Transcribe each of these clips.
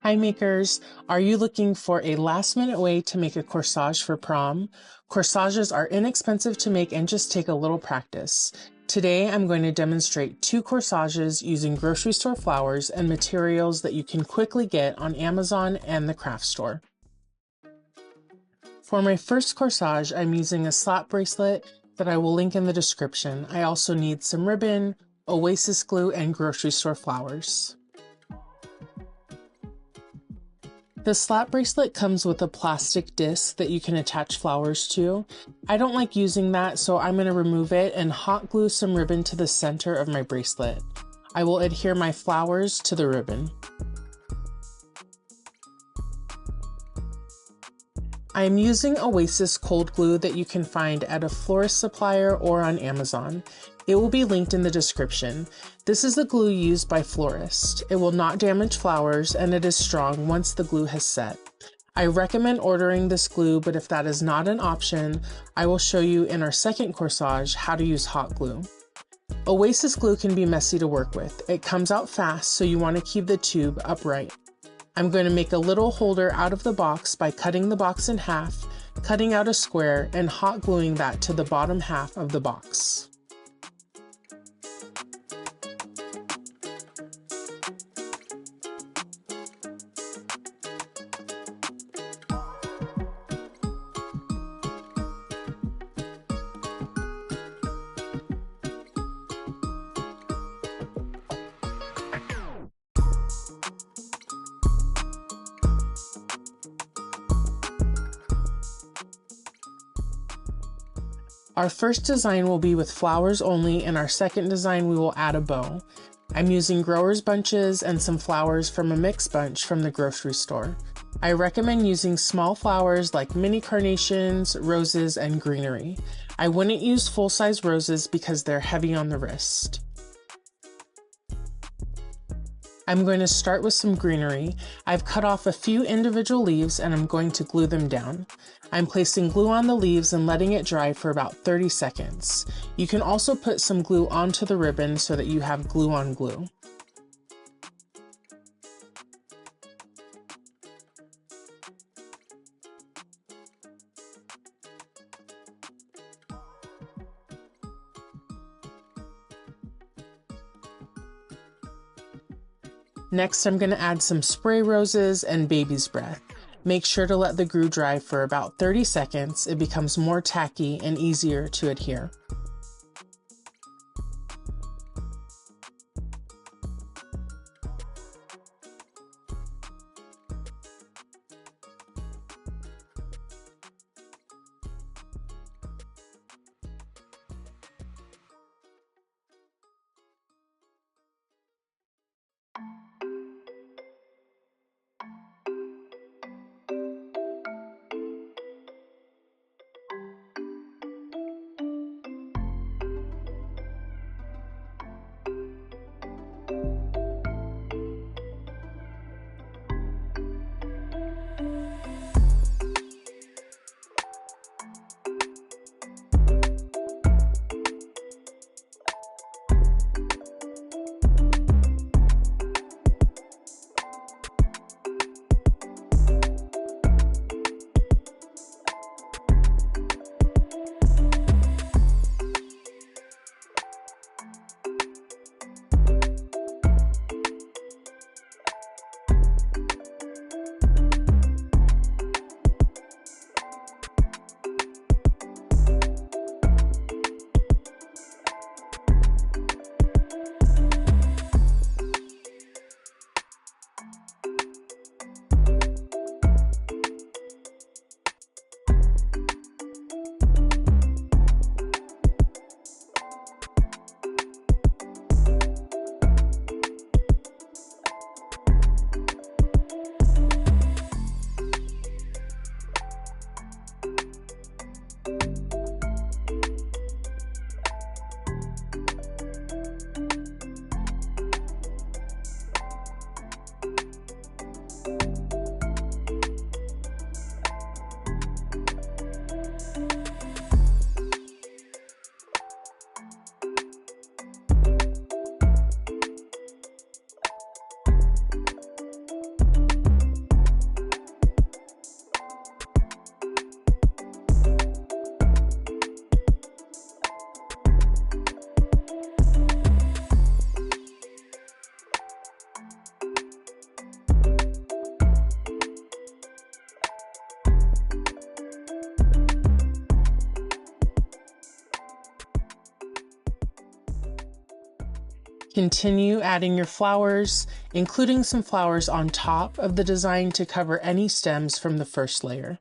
Hi makers, are you looking for a last-minute way to make a corsage for prom? Corsages are inexpensive to make and just take a little practice. Today I'm going to demonstrate 2 corsages using grocery store flowers and materials that you can quickly get on Amazon and the craft store. For my first corsage, I'm using a slap bracelet that I will link in the description. I also need some ribbon, Oasis glue, and grocery store flowers. The slap bracelet comes with a plastic disc that you can attach flowers to. I don't like using that, so I'm going to remove it and hot glue some ribbon to the center of my bracelet. I will adhere my flowers to the ribbon. I am using Oasis cold glue that you can find at a florist supplier or on Amazon. It will be linked in the description. This is the glue used by florists. It will not damage flowers and it is strong once the glue has set. I recommend ordering this glue, but if that is not an option, I will show you in our second corsage how to use hot glue. Oasis glue can be messy to work with. It comes out fast, so you want to keep the tube upright. I'm going to make a little holder out of the box by cutting the box in half, cutting out a square, and hot gluing that to the bottom half of the box. Our first design will be with flowers only, and our second design we will add a bow. I'm using growers bunches and some flowers from a mixed bunch from the grocery store. I recommend using small flowers like mini carnations, roses, and greenery. I wouldn't use full-size roses because they're heavy on the wrist. I'm going to start with some greenery. I've cut off a few individual leaves and I'm going to glue them down. I'm placing glue on the leaves and letting it dry for about 30 seconds. You can also put some glue onto the ribbon so that you have glue on glue. Next, I'm going to add some spray roses and baby's breath. Make sure to let the glue dry for about 30 seconds. It becomes more tacky and easier to adhere. Continue adding your flowers, including some flowers on top of the design to cover any stems from the first layer.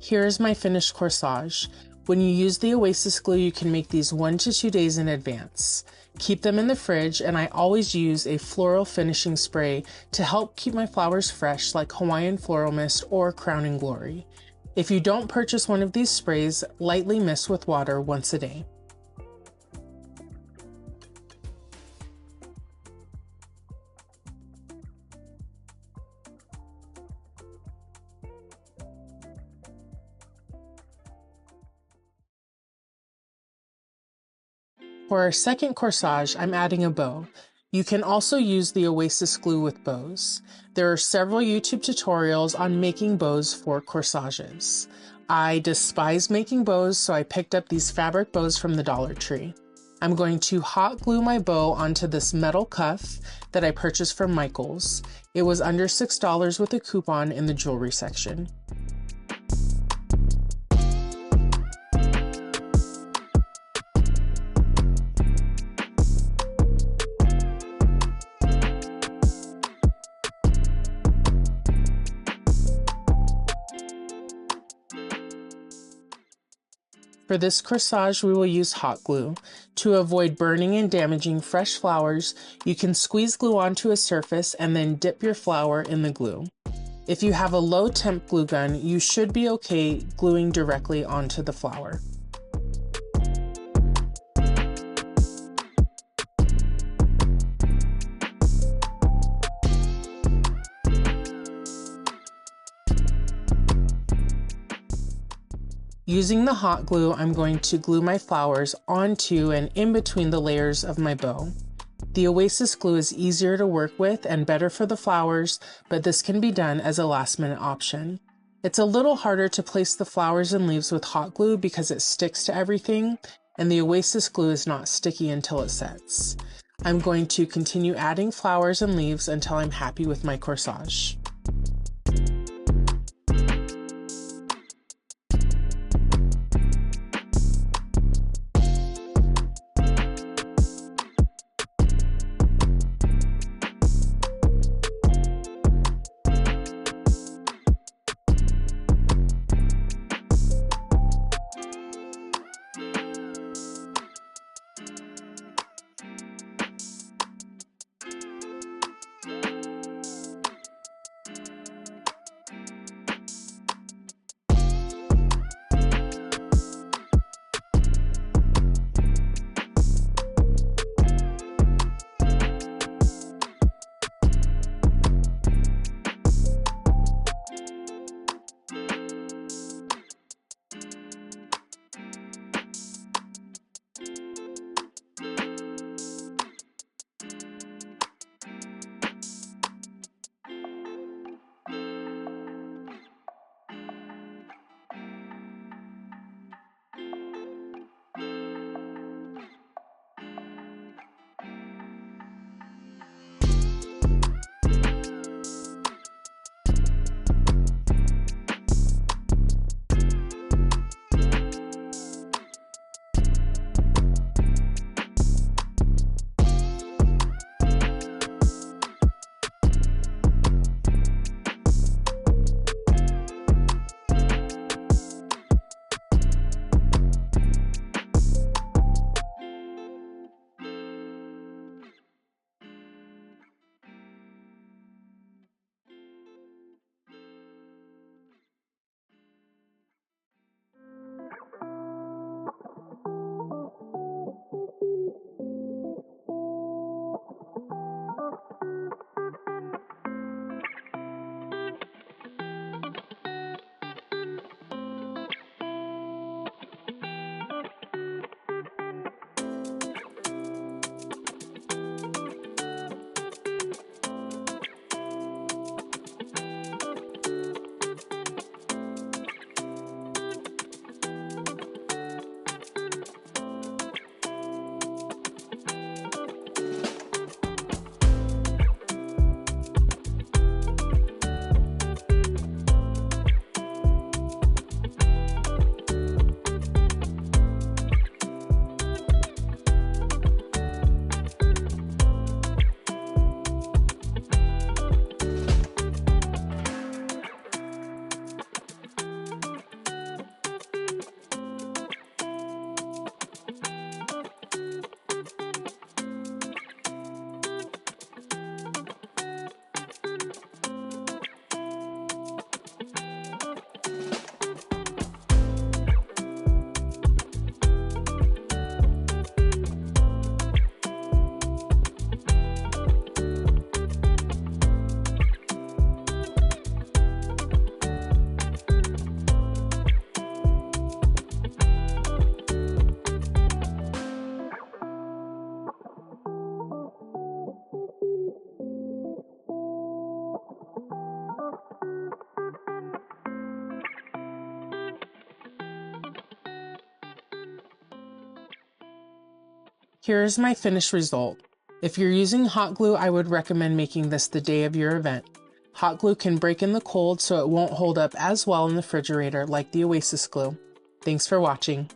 Here is my finished corsage. When you use the Oasis glue, you can make these 1 to 2 days in advance. Keep them in the fridge, and I always use a floral finishing spray to help keep my flowers fresh, like Hawaiian Floral Mist or Crowning Glory. If you don't purchase one of these sprays, lightly mist with water once a day. For our second corsage, I'm adding a bow. You can also use the Oasis glue with bows. There are several YouTube tutorials on making bows for corsages. I despise making bows, so I picked up these fabric bows from the Dollar Tree. I'm going to hot glue my bow onto this metal cuff that I purchased from Michael's. It was under $6 with a coupon in the jewelry section. For this corsage, we will use hot glue. To avoid burning and damaging fresh flowers, you can squeeze glue onto a surface and then dip your flower in the glue. If you have a low temp glue gun, you should be okay gluing directly onto the flower. Using the hot glue, I'm going to glue my flowers onto and in between the layers of my bow. The Oasis glue is easier to work with and better for the flowers, but this can be done as a last-minute option. It's a little harder to place the flowers and leaves with hot glue because it sticks to everything, and the Oasis glue is not sticky until it sets. I'm going to continue adding flowers and leaves until I'm happy with my corsage. Here is my finished result. If you're using hot glue, I would recommend making this the day of your event. Hot glue can break in the cold, so it won't hold up as well in the refrigerator like the Oasis glue. Thanks for watching.